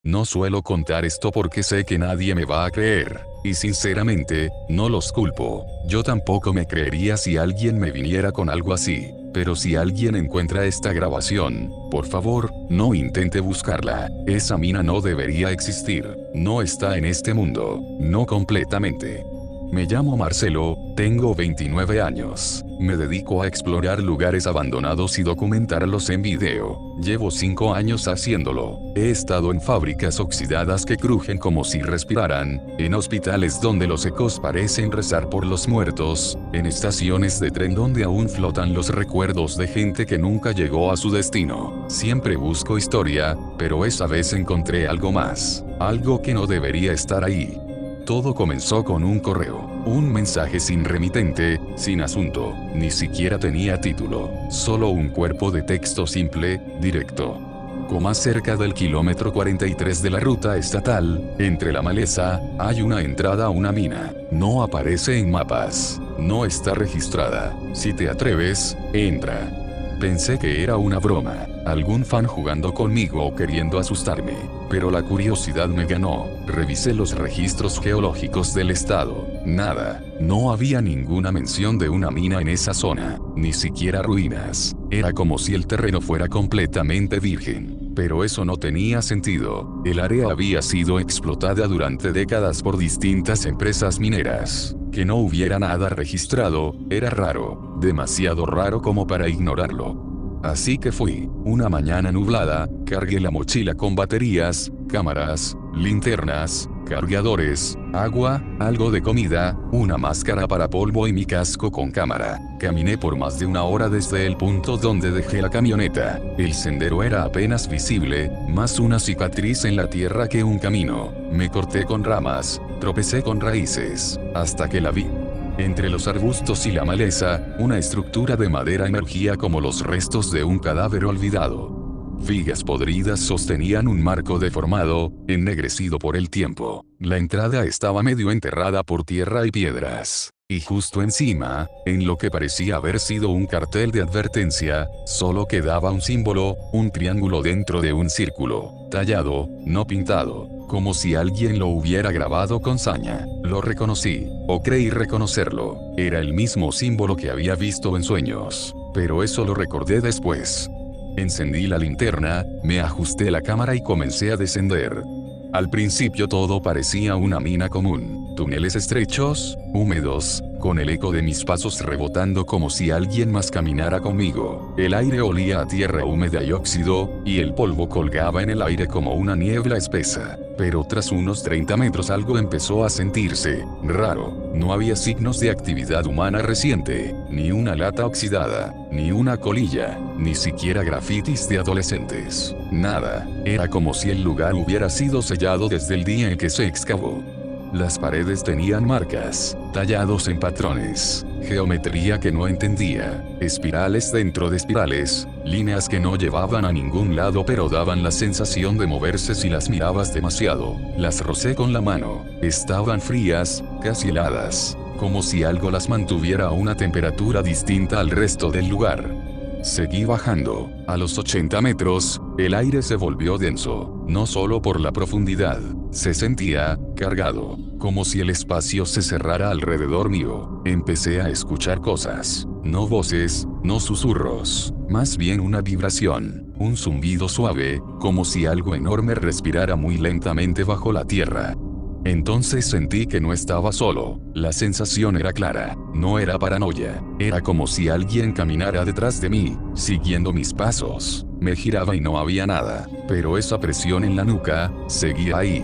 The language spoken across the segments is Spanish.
No suelo contar esto porque sé que nadie me va a creer, y sinceramente, no los culpo. Yo tampoco me creería si alguien me viniera con algo así. Pero si alguien encuentra esta grabación, por favor, no intente buscarla. Esa mina no debería existir. No está en este mundo. No completamente. Me llamo Marcelo, tengo 29 años. Me dedico a explorar lugares abandonados y documentarlos en video. Llevo 5 años haciéndolo. He estado en fábricas oxidadas que crujen como si respiraran, en hospitales donde los ecos parecen rezar por los muertos, en estaciones de tren donde aún flotan los recuerdos de gente que nunca llegó a su destino. Siempre busco historia, pero esa vez encontré algo más. Algo que no debería estar ahí. Todo comenzó con un correo, un mensaje sin remitente, sin asunto, ni siquiera tenía título, solo un cuerpo de texto simple, directo. Como cerca del kilómetro 43 de la ruta estatal, entre la maleza, hay una entrada a una mina. No aparece en mapas. No está registrada. Si te atreves, entra. Pensé que era una broma, algún fan jugando conmigo o queriendo asustarme, pero la curiosidad me ganó. Revisé los registros geológicos del estado. Nada, no había ninguna mención de una mina en esa zona, ni siquiera ruinas. Era como si el terreno fuera completamente virgen. Pero eso no tenía sentido. El área había sido explotada durante décadas por distintas empresas mineras. Que no hubiera nada registrado, era raro, demasiado raro como para ignorarlo. Así que fui, una mañana nublada, cargué la mochila con baterías, cámaras, linternas, cargadores, agua, algo de comida, una máscara para polvo y mi casco con cámara. Caminé por más de una hora desde el punto donde dejé la camioneta. El sendero era apenas visible, más una cicatriz en la tierra que un camino. Me corté con ramas, tropecé con raíces, hasta que la vi. Entre los arbustos y la maleza, una estructura de madera emergía como los restos de un cadáver olvidado. Vigas podridas sostenían un marco deformado, ennegrecido por el tiempo. La entrada estaba medio enterrada por tierra y piedras. Y justo encima, en lo que parecía haber sido un cartel de advertencia, solo quedaba un símbolo, un triángulo dentro de un círculo, tallado, no pintado, como si alguien lo hubiera grabado con saña. Lo reconocí, o creí reconocerlo. Era el mismo símbolo que había visto en sueños, pero eso lo recordé después. Encendí la linterna, me ajusté la cámara y comencé a descender. Al principio todo parecía una mina común, túneles estrechos, húmedos, con el eco de mis pasos rebotando como si alguien más caminara conmigo. El aire olía a tierra húmeda y óxido, y el polvo colgaba en el aire como una niebla espesa. Pero tras unos 30 metros algo empezó a sentirse raro. No había signos de actividad humana reciente, ni una lata oxidada, ni una colilla, ni siquiera grafitis de adolescentes. Nada. Era como si el lugar hubiera sido sellado desde el día en que se excavó. Las paredes tenían marcas, tallados en patrones, geometría que no entendía, espirales dentro de espirales, líneas que no llevaban a ningún lado pero daban la sensación de moverse si las mirabas demasiado. Las rocé con la mano, estaban frías, casi heladas, como si algo las mantuviera a una temperatura distinta al resto del lugar. Seguí bajando. A los 80 metros, el aire se volvió denso, no solo por la profundidad, se sentía cargado, como si el espacio se cerrara alrededor mío. Empecé a escuchar cosas, no voces, no susurros, más bien una vibración, un zumbido suave, como si algo enorme respirara muy lentamente bajo la tierra. Entonces sentí que no estaba solo. La sensación era clara, no era paranoia. Era como si alguien caminara detrás de mí, siguiendo mis pasos. Me giraba y no había nada, pero esa presión en la nuca seguía ahí.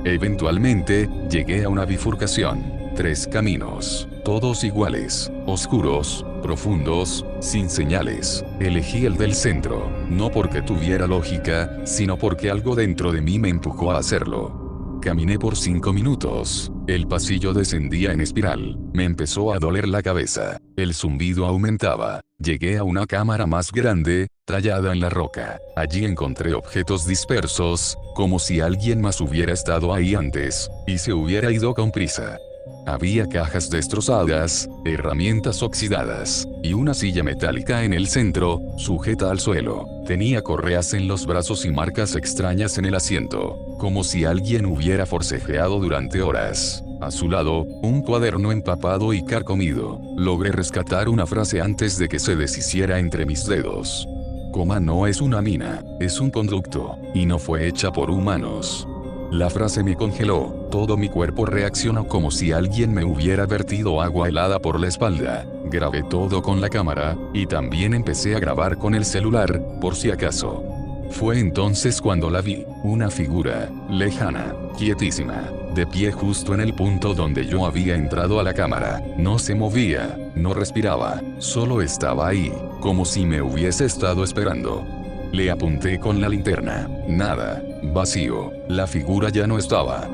Eventualmente, llegué a una bifurcación. 3 caminos, todos iguales, oscuros, profundos, sin señales. Elegí el del centro, no porque tuviera lógica, sino porque algo dentro de mí me empujó a hacerlo. Caminé por 5 minutos. El pasillo descendía en espiral. Me empezó a doler la cabeza. El zumbido aumentaba. Llegué a una cámara más grande, tallada en la roca. Allí encontré objetos dispersos, como si alguien más hubiera estado ahí antes, y se hubiera ido con prisa. Había cajas destrozadas, herramientas oxidadas, y una silla metálica en el centro, sujeta al suelo. Tenía correas en los brazos y marcas extrañas en el asiento, como si alguien hubiera forcejeado durante horas. A su lado, un cuaderno empapado y carcomido. Logré rescatar una frase antes de que se deshiciera entre mis dedos. Coma no es una mina, es un conducto, y no fue hecha por humanos. La frase me congeló, todo mi cuerpo reaccionó como si alguien me hubiera vertido agua helada por la espalda. Grabé todo con la cámara, y también empecé a grabar con el celular, por si acaso. Fue entonces cuando la vi, una figura, lejana, quietísima, de pie justo en el punto donde yo había entrado a la cámara. No se movía, no respiraba, solo estaba ahí, como si me hubiese estado esperando. Le apunté con la linterna. Nada. Vacío. La figura ya no estaba.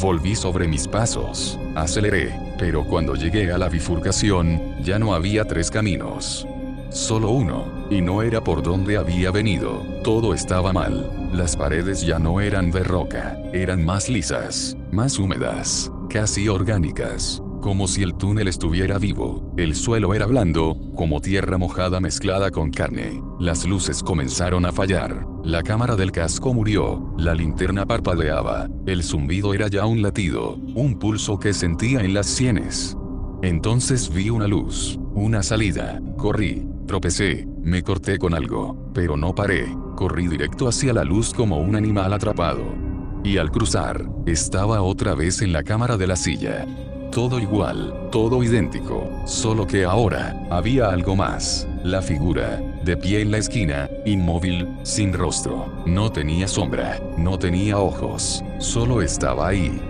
Volví sobre mis pasos. Aceleré, pero cuando llegué a la bifurcación, ya no había 3 caminos. Solo uno, y no era por donde había venido. Todo estaba mal. Las paredes ya no eran de roca, eran más lisas, más húmedas, casi orgánicas. Como si el túnel estuviera vivo. El suelo era blando, como tierra mojada mezclada con carne. Las luces comenzaron a fallar. La cámara del casco murió. La linterna parpadeaba. El zumbido era ya un latido, un pulso que sentía en las sienes. Entonces vi una luz, una salida. Corrí, tropecé, me corté con algo, pero no paré. Corrí directo hacia la luz como un animal atrapado. Y al cruzar, estaba otra vez en la cámara de la silla. Todo igual, todo idéntico, solo que ahora, había algo más. La figura, de pie en la esquina, inmóvil, sin rostro. No tenía sombra, no tenía ojos, solo estaba ahí.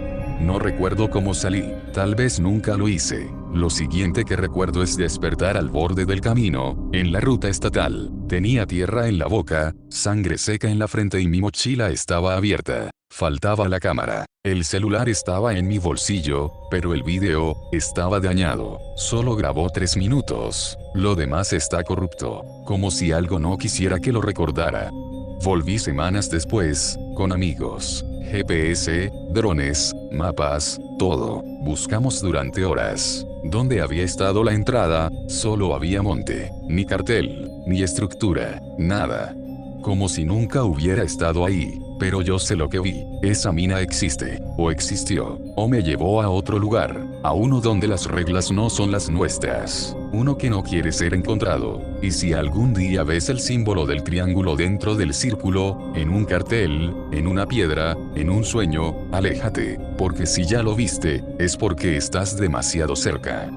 No recuerdo cómo salí, tal vez nunca lo hice. Lo siguiente que recuerdo es despertar al borde del camino, en la ruta estatal. Tenía tierra en la boca, sangre seca en la frente y mi mochila estaba abierta. Faltaba la cámara. El celular estaba en mi bolsillo, pero el video estaba dañado. Solo grabó 3 minutos. Lo demás está corrupto. Como si algo no quisiera que lo recordara. Volví semanas después, con amigos. GPS, drones, mapas, todo. Buscamos durante horas. ¿Dónde había estado la entrada? Solo había monte. Ni cartel, ni estructura, nada. Como si nunca hubiera estado ahí. Pero yo sé lo que vi. Esa mina existe, o existió, o me llevó a otro lugar, a uno donde las reglas no son las nuestras, uno que no quiere ser encontrado. Y si algún día ves el símbolo del triángulo dentro del círculo, en un cartel, en una piedra, en un sueño, aléjate, porque si ya lo viste, es porque estás demasiado cerca.